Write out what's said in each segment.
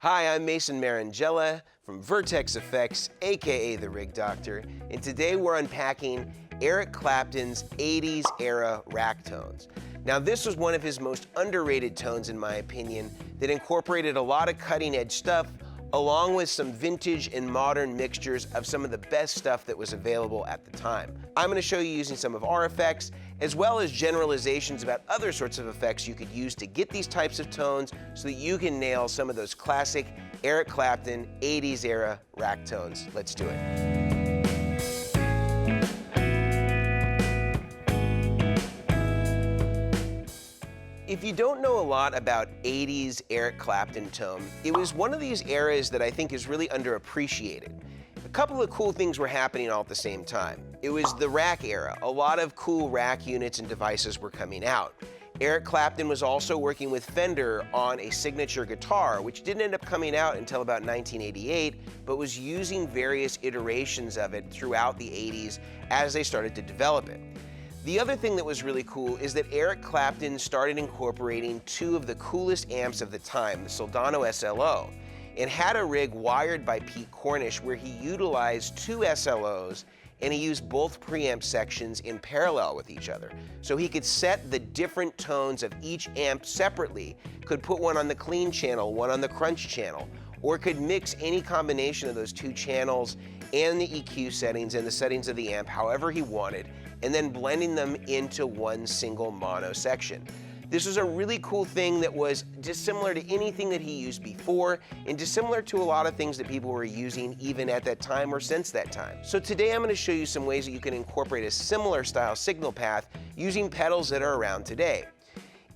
Hi, I'm Mason Marangella from Vertex Effects, aka The Rig Doctor, and today we're unpacking Eric Clapton's 80s era rack tones. Now, this was one of his most underrated tones, in my opinion, that incorporated a lot of cutting-edge stuff, along with some vintage and modern mixtures of some of the best stuff that was available at the time. I'm going to show you using some of our effects, as well as generalizations about other sorts of effects you could use to get these types of tones so that you can nail some of those classic Eric Clapton 80s era rack tones. Let's do it. If you don't know a lot about 80s Eric Clapton tone, it was one of these eras that I think is really underappreciated. A couple of cool things were happening all at the same time. It was the rack era. A lot of cool rack units and devices were coming out. Eric Clapton was also working with Fender on a signature guitar, which didn't end up coming out until about 1988, but was using various iterations of it throughout the 80s as they started to develop it. The other thing that was really cool is that Eric Clapton started incorporating two of the coolest amps of the time, the Soldano SLO, and had a rig wired by Pete Cornish where he utilized two SLOs and he used both preamp sections in parallel with each other. So he could set the different tones of each amp separately, could put one on the clean channel, one on the crunch channel, or could mix any combination of those two channels and the EQ settings and the settings of the amp however he wanted, and then blending them into one single mono section. This was a really cool thing that was dissimilar to anything that he used before and dissimilar to a lot of things that people were using even at that time or since that time. So today I'm going to show you some ways that you can incorporate a similar style signal path using pedals that are around today.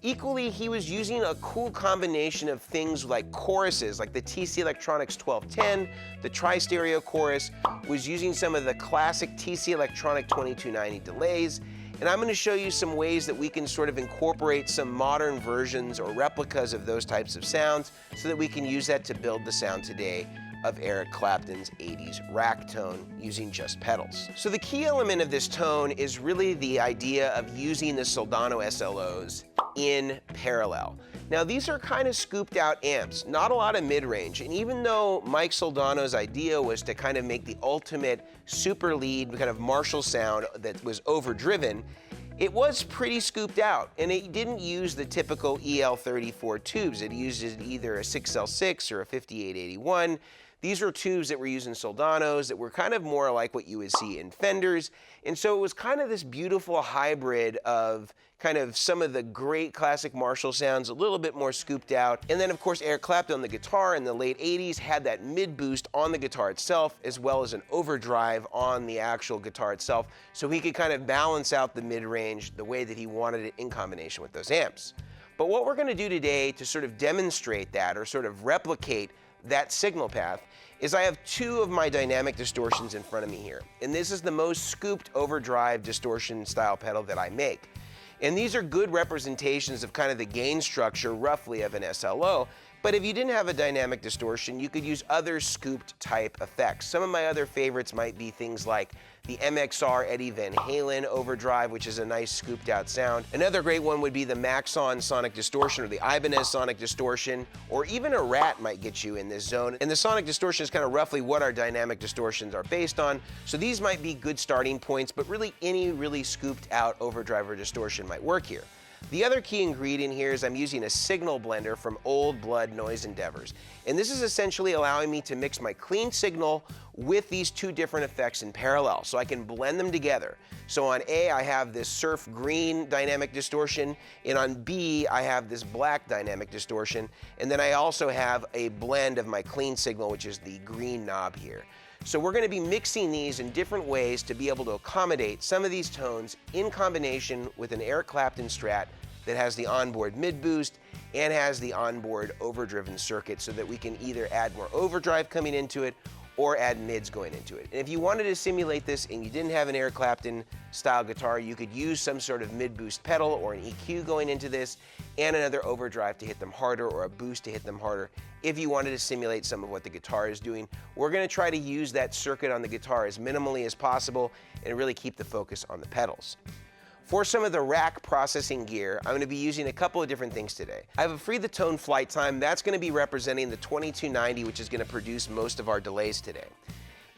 Equally, he was using a cool combination of things like choruses, like the TC Electronics 1210, the Tri-Stereo chorus, was using some of the classic TC Electronic 2290 delays, and I'm going to show you some ways that we can sort of incorporate some modern versions or replicas of those types of sounds so that we can use that to build the sound today of Eric Clapton's 80s rack tone using just pedals. So the key element of this tone is really the idea of using the Soldano SLOs in parallel. Now these are kind of scooped out amps, not a lot of mid-range, and even though Mike Soldano's idea was to kind of make the ultimate super lead kind of Marshall sound that was overdriven, it was pretty scooped out, and it didn't use the typical EL34 tubes. It uses either a 6L6 or a 5881. These were tubes that were using Soldanos that were kind of more like what you would see in Fenders, and so it was kind of this beautiful hybrid of kind of some of the great classic Marshall sounds, a little bit more scooped out. And then of course Eric Clapton on the guitar in the late 80s had that mid boost on the guitar itself as well as an overdrive on the actual guitar itself, so he could kind of balance out the mid-range the way that he wanted it in combination with those amps. But what we're going to do today to sort of demonstrate that or sort of replicate that signal path is I have two of my dynamic distortions in front of me here. And this is the most scooped overdrive distortion style pedal that I make. And these are good representations of kind of the gain structure roughly of an SLO. But if you didn't have a dynamic distortion, you could use other scooped type effects. Some of my other favorites might be things like the MXR Eddie Van Halen overdrive, which is a nice scooped out sound. Another great one would be the Maxon sonic distortion or the Ibanez sonic distortion, or even a Rat might get you in this zone. And the sonic distortion is kind of roughly what our dynamic distortions are based on. So these might be good starting points, but really any really scooped out overdrive or distortion might work here. The other key ingredient here is I'm using a signal blender from Old Blood Noise Endeavors. And this is essentially allowing me to mix my clean signal with these two different effects in parallel, so I can blend them together. So on A, I have this surf green dynamic distortion, and on B, I have this black dynamic distortion, and then I also have a blend of my clean signal, which is the green knob here. So we're going to be mixing these in different ways to be able to accommodate some of these tones in combination with an Eric Clapton Strat that has the onboard mid boost and has the onboard overdriven circuit, so that we can either add more overdrive coming into it or add mids going into it. And if you wanted to simulate this and you didn't have an Eric Clapton style guitar, you could use some sort of mid boost pedal or an EQ going into this and another overdrive to hit them harder or a boost to hit them harder if you wanted to simulate some of what the guitar is doing. We're going to try to use that circuit on the guitar as minimally as possible and really keep the focus on the pedals. For some of the rack processing gear, I'm going to be using a couple of different things today. I have a Free the Tone flight time. That's going to be representing the 2290, which is going to produce most of our delays today.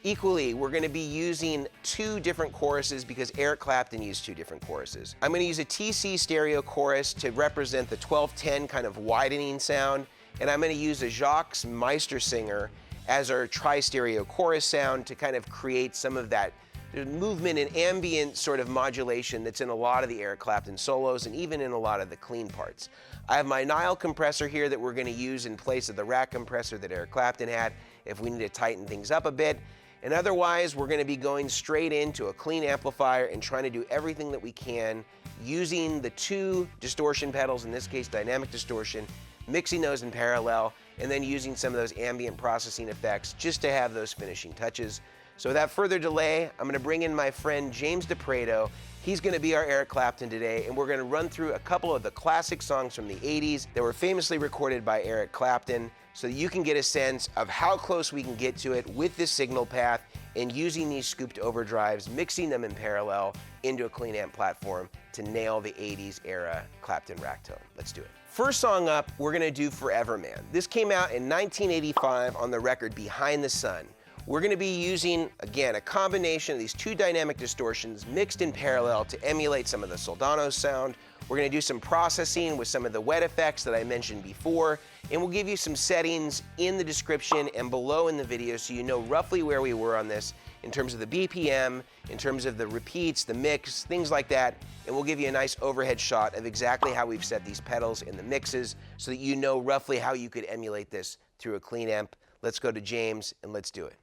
Equally, we're going to be using two different choruses because Eric Clapton used two different choruses. I'm going to use a TC stereo chorus to represent the 1210 kind of widening sound, and I'm going to use a Jacques Meistersinger as our tri-stereo chorus sound to kind of create some of that movement and ambient sort of modulation that's in a lot of the Eric Clapton solos and even in a lot of the clean parts. I have my Nile compressor here that we're going to use in place of the rack compressor that Eric Clapton had if we need to tighten things up a bit. And otherwise, we're going to be going straight into a clean amplifier and trying to do everything that we can using the two distortion pedals, in this case dynamic distortion, mixing those in parallel, and then using some of those ambient processing effects just to have those finishing touches. So without further delay, I'm going to bring in my friend James Deprato. He's going to be our Eric Clapton today, and we're going to run through a couple of the classic songs from the 80s that were famously recorded by Eric Clapton so that you can get a sense of how close we can get to it with this signal path and using these scooped overdrives, mixing them in parallel into a clean amp platform to nail the 80s era Clapton rack tone. Let's do it. First song up, we're going to do Forever Man. This came out in 1985 on the record Behind the Sun. We're going to be using, again, a combination of these two dynamic distortions mixed in parallel to emulate some of the Soldano sound. We're going to do some processing with some of the wet effects that I mentioned before, and we'll give you some settings in the description and below in the video so you know roughly where we were on this in terms of the BPM, in terms of the repeats, the mix, things like that, and we'll give you a nice overhead shot of exactly how we've set these pedals in the mixes so that you know roughly how you could emulate this through a clean amp. Let's go to James and let's do it.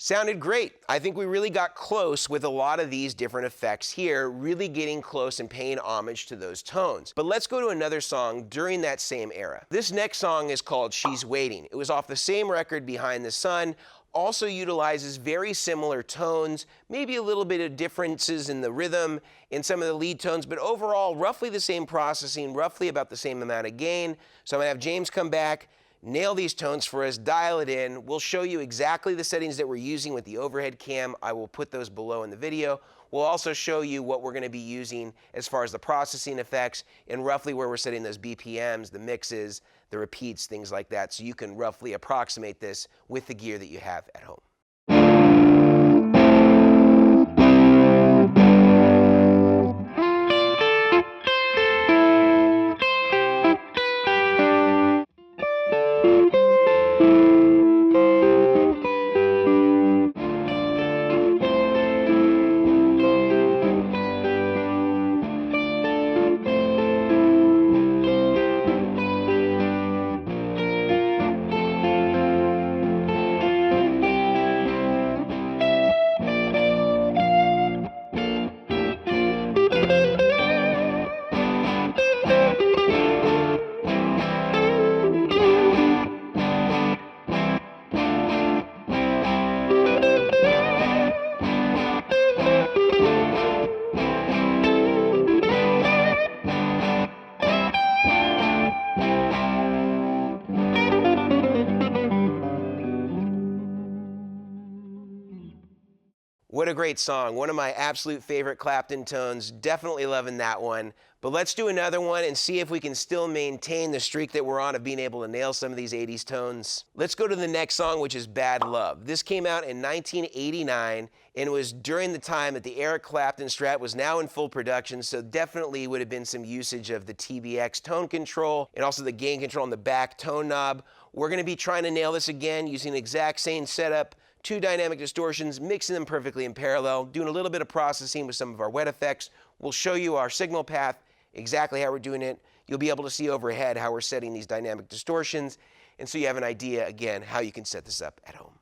Sounded great. I think we really got close with a lot of these different effects here, really getting close and paying homage to those tones. But let's go to another song during that same era. This next song is called She's Waiting. It was off the same record, Behind the Sun. Also utilizes very similar tones, maybe a little bit of differences in the rhythm in some of the lead tones, but overall roughly the same processing, roughly about the same amount of gain. So I'm gonna have James come back, nail these tones for us, dial it in. We'll show you exactly the settings that we're using with the overhead cam. I will put those below in the video. We'll also show you what we're going to be using as far as the processing effects and roughly where we're setting those BPMs, the mixes, the repeats, things like that, so you can roughly approximate this with the gear that you have at home. What a great song. One of my absolute favorite Clapton tones. Definitely loving that one. But let's do another one and see if we can still maintain the streak that we're on of being able to nail some of these 80s tones. Let's go to the next song, which is Bad Love. This came out in 1989, and it was during the time that the Eric Clapton Strat was now in full production, so definitely would have been some usage of the TBX tone control and also the gain control on the back tone knob. We're going to be trying to nail this again using the exact same setup, 2 dynamic distortions, mixing them perfectly in parallel, doing a little bit of processing with some of our wet effects. We'll show you our signal path, exactly how we're doing it. You'll be able to see overhead how we're setting these dynamic distortions, and so you have an idea, again, how you can set this up at home.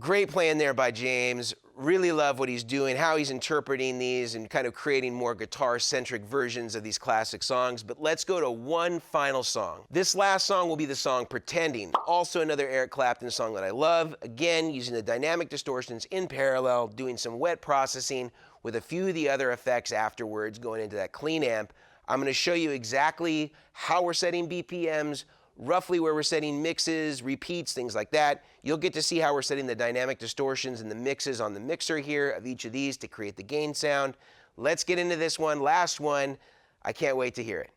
Great playing there by James. Really love what he's doing, how he's interpreting these and kind of creating more guitar-centric versions of these classic songs. But let's go to one final song. This last song will be the song Pretending, also another Eric Clapton song that I love. Again, using the dynamic distortions in parallel, doing some wet processing with a few of the other effects afterwards going into that clean amp. I'm going to show you exactly how we're setting BPMs, roughly where we're setting mixes, repeats, things like that. You'll get to see how we're setting the dynamic distortions and the mixes on the mixer here of each of these to create the gain sound. Let's get into this one, last one. I can't wait to hear it.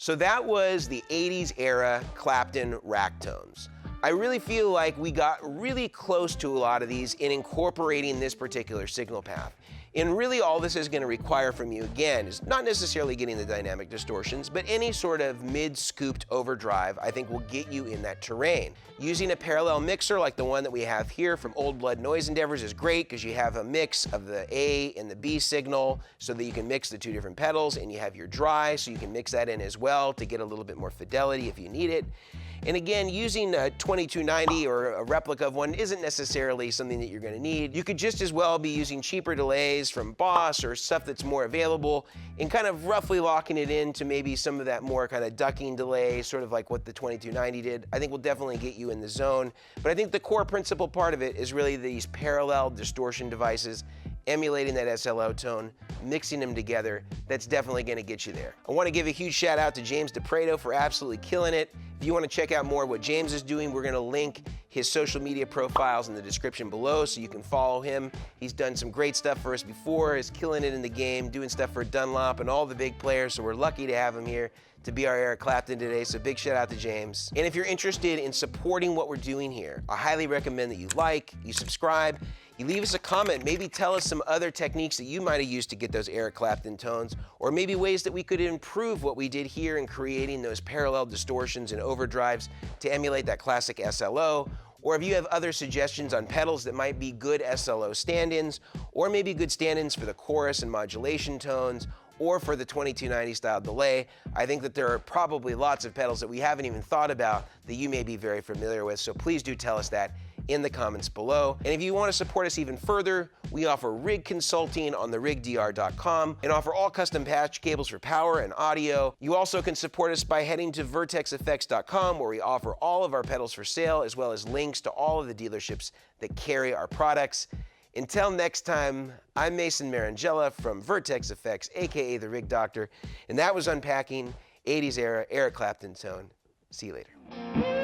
So that was the 80s era Clapton rack tones. I really feel like we got really close to a lot of these in incorporating this particular signal path. And really all this is going to require from you, again, is not necessarily getting the dynamic distortions, but any sort of mid-scooped overdrive I think will get you in that terrain. Using a parallel mixer like the one that we have here from Old Blood Noise Endeavors is great because you have a mix of the A and the B signal so that you can mix the two different pedals, and you have your dry so you can mix that in as well to get a little bit more fidelity if you need it. And again, using a 2290 or a replica of one isn't necessarily something that you're going to need. You could just as well be using cheaper delays from Boss or stuff that's more available and kind of roughly locking it into maybe some of that more kind of ducking delay, sort of like what the 2290 did. I think will definitely get you in the zone. But I think the core principal part of it is really these parallel distortion devices emulating that SLO tone, mixing them together. That's definitely going to get you there. I want to give a huge shout out to James Deprato for absolutely killing it. If you want to check out more of what James is doing, we're going to link his social media profiles in the description below so you can follow him. He's done some great stuff for us before, is killing it in the game, doing stuff for Dunlop and all the big players, so we're lucky to have him here to be our Eric Clapton today, so big shout out to James. And if you're interested in supporting what we're doing here, I highly recommend that you like, you subscribe, you leave us a comment, maybe tell us some other techniques that you might have used to get those Eric Clapton tones, or maybe ways that we could improve what we did here in creating those parallel distortions and overdrives to emulate that classic SLO. Or if you have other suggestions on pedals that might be good SLO stand-ins, or maybe good stand-ins for the chorus and modulation tones, or for the 2290 style delay, I think that there are probably lots of pedals that we haven't even thought about that you may be very familiar with, so please do tell us that in the comments below. And if you want to support us even further, we offer rig consulting on therigdr.com and offer all custom patch cables for power and audio. You also can support us by heading to vertexeffects.com, where we offer all of our pedals for sale, as well as links to all of the dealerships that carry our products. Until next time, I'm Mason Marangella from Vertex Effects, aka The Rig Doctor, and that was unpacking 80s era Eric Clapton tone. See you later.